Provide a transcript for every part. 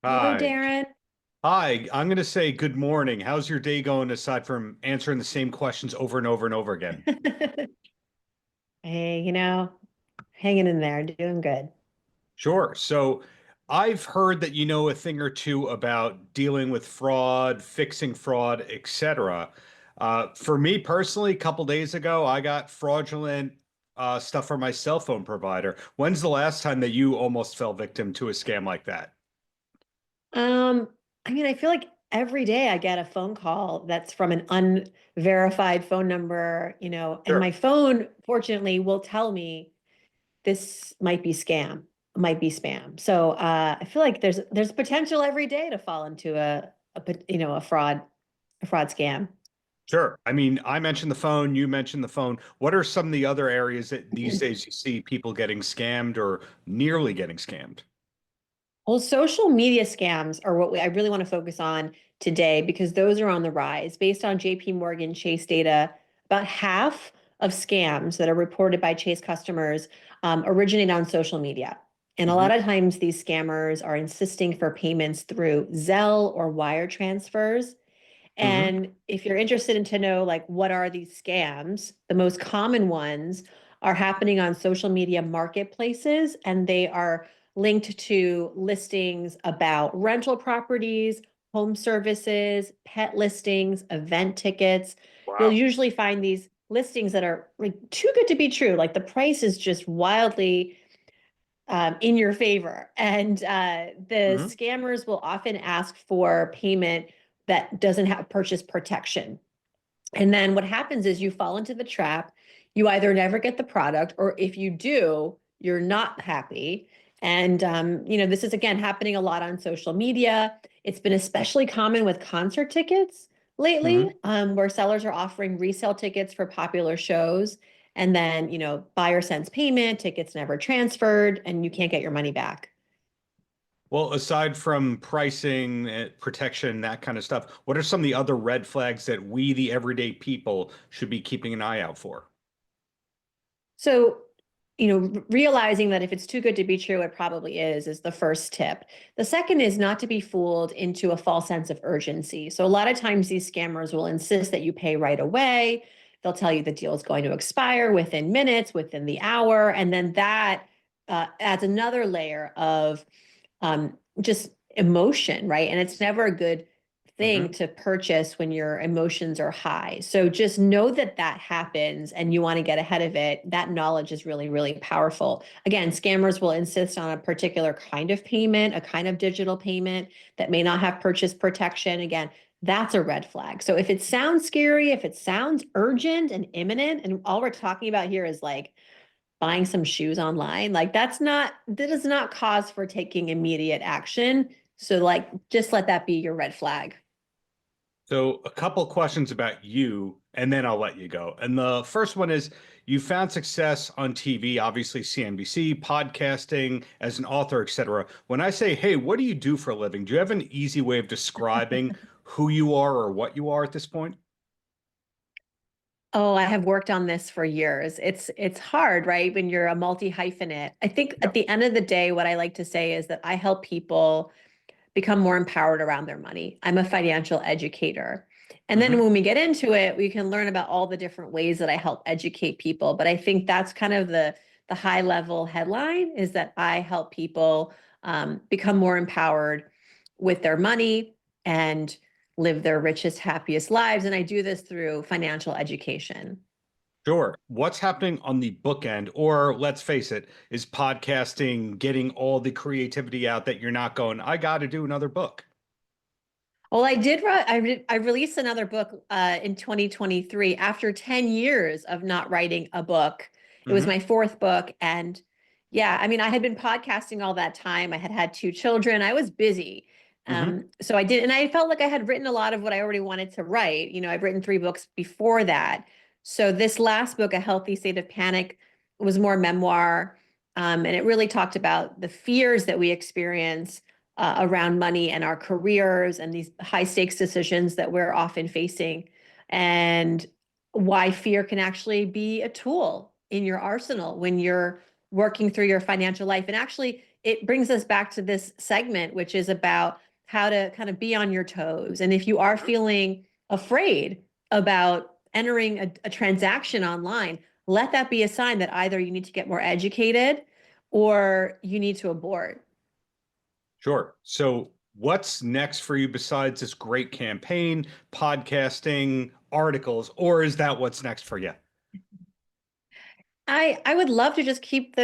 Hello, Hi. Darren. Hi. I'm going to say good morning. How's your day going aside from answering the same questions over and over and over again? Hey, hanging in there, doing good. Sure. So I've heard that you know a thing or two about dealing with fraud, fixing fraud, etc. For me personally, a couple days ago, I got fraudulent stuff from my cell phone provider. When's the last time that you almost fell victim to a scam like that? Um, I feel like every day I get a phone call that's from an unverified phone number, and Sure. my phone, fortunately, will tell me this might be spam. So I feel like there's potential every day to fall into a fraud scam. Sure. I mean, I mentioned the phone, you mentioned the phone. What are some of the other areas that these days you see people getting scammed or nearly getting scammed? Well, social media scams are I really want to focus on today because those are on the rise. Based on JP Morgan Chase data, about half of scams that are reported by Chase customers originate on social media. And a Hmm. lot of times these scammers are insisting for payments through Zelle or wire transfers. Hmm. And if you're interested in to know like what are these scams, the most common ones are happening on social media marketplaces, and they are linked to listings about rental properties, home services, pet listings, event tickets. You'll Wow. usually find these listings that are like too good to be true. Like the price is just wildly in your favor. And the Hmm. scammers will often ask for payment that doesn't have purchase protection. And then what happens is you fall into the trap. You either never get the product, or if you do, you're not happy. And this is again happening a lot on social media. It's been especially common with concert tickets lately, Hmm. where sellers are offering resale tickets for popular shows. And then, buyer sends payment, tickets never transferred, and you can't get your money back. Well, aside from pricing, protection, that kind of stuff, what are some of the other red flags that we, the everyday people, should be keeping an eye out for? So, realizing that if it's too good to be true, it probably is the first tip. The second is not to be fooled into a false sense of urgency. So, a lot of times these scammers will insist that you pay right away. They'll tell you the deal is going to expire within minutes, within the hour. And then that adds another layer of just emotion, right? And it's never a good thing Hmm. to purchase when your emotions are high. So just know that that happens and you want to get ahead of it. That knowledge is really, really powerful. Again, scammers will insist on a particular kind of payment, a kind of digital payment that may not have purchase protection. Again, that's a red flag. So if it sounds scary, if it sounds urgent and imminent, and all we're talking about here is like buying some shoes online, like that is not cause for taking immediate action. So like just let that be your red flag. So, a couple questions about you, and then I'll let you go. And the first one is you found success on TV, obviously CNBC, podcasting, as an author, etc. When I say, hey, what do you do for a living? Do you have an easy way of describing who you are or what you are at this point? Oh, I have worked on this for years. It's hard, right? When you're a multi-hyphenate. I think at Yep. the end of the day, what I like to say is that I help people become more empowered around their money. I'm a financial educator. And then Hmm. when we get into it, we can learn about all the different ways that I help educate people. But I think that's kind of the high level headline is that I help people become more empowered with their money and live their richest, happiest lives. And I do this through financial education. Sure. What's happening on the book end, or let's face it, is podcasting getting all the creativity out that you're not going, I got to do another book? Well, I released another book in 2023 after 10 years of not writing a book. It was Hmm. my fourth book. And yeah, I had been podcasting all that time. I had had two children. I was busy. Hmm. So I did, and I felt like I had written a lot of what I already wanted to write. I've written three books before that. So this last book, A Healthy State of Panic, was more memoir. And it really talked about the fears that we experience around money and our careers and these high stakes decisions that we're often facing, and why fear can actually be a tool in your arsenal when you're working through your financial life. And actually, it brings us back to this segment, which is about how to kind of be on your toes. And if you are feeling afraid about entering a transaction online, let that be a sign that either you need to get more educated or you need to abort. Sure. So what's next for you besides this great campaign, podcasting, articles, or is that what's next for you? I would love to just keep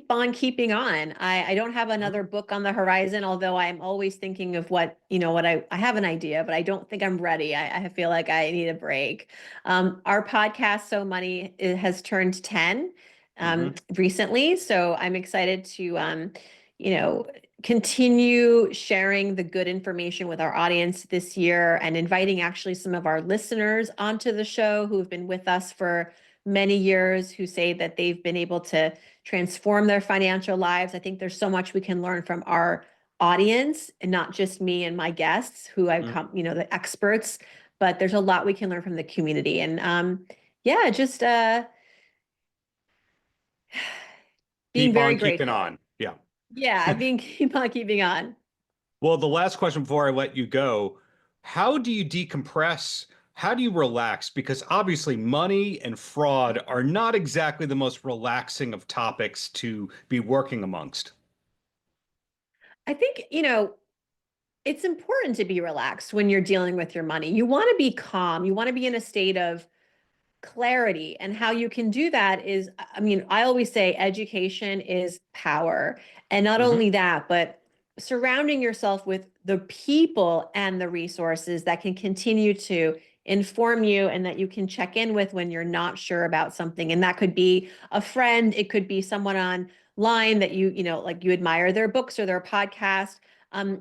on keeping on. I don't have another book on the horizon, although I'm always thinking of what I have an idea, but I don't think I'm ready. I feel like I need a break. Our podcast, So Money, it has turned 10 Mm-hmm. recently, so I'm excited to you know, continue sharing the good information with our audience this year and inviting actually some of our listeners onto the show who have been with us for many years, who say that they've been able to transform their financial lives. I think there's so much we can learn from our audience, and not just me and my guests who I've come, the experts, but there's a lot we can learn from the community. And yeah, just being Keep very on keeping grateful. on. Yeah. Yeah, keep on keeping on. Well, the last question before I let you go, how do you decompress? How do you relax? Because obviously money and fraud are not exactly the most relaxing of topics to be working amongst. I think, it's important to be relaxed when you're dealing with your money. You want to be calm. You want to be in a state of clarity. And how you can do that is, I mean, I always say education is power. And not Hmm. only that, but surrounding yourself with the people and the resources that can continue to inform you and that you can check in with when you're not sure about something. And that could be a friend, it could be someone online that like you admire their books or their podcast.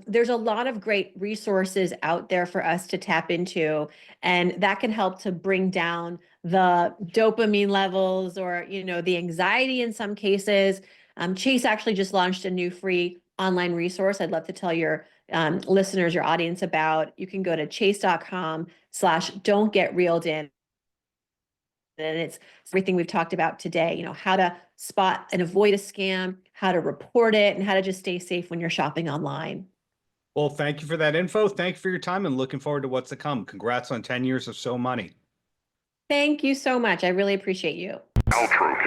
There's a lot of great resources out there for us to tap into, and that can help to bring down the dopamine levels or the anxiety in some cases. Chase actually just launched a new free online resource I'd love to tell your listeners, your audience about. You can go to chase.com/don't get reeled in. And it's everything we've talked about today, how to spot and avoid a scam, how to report it, and how to just stay safe when you're shopping online. Well, thank you for that info. Thank you for your time and looking forward to what's to come. Congrats on 10 years of So Money. Thank you so much. I really appreciate you. Paltrocast.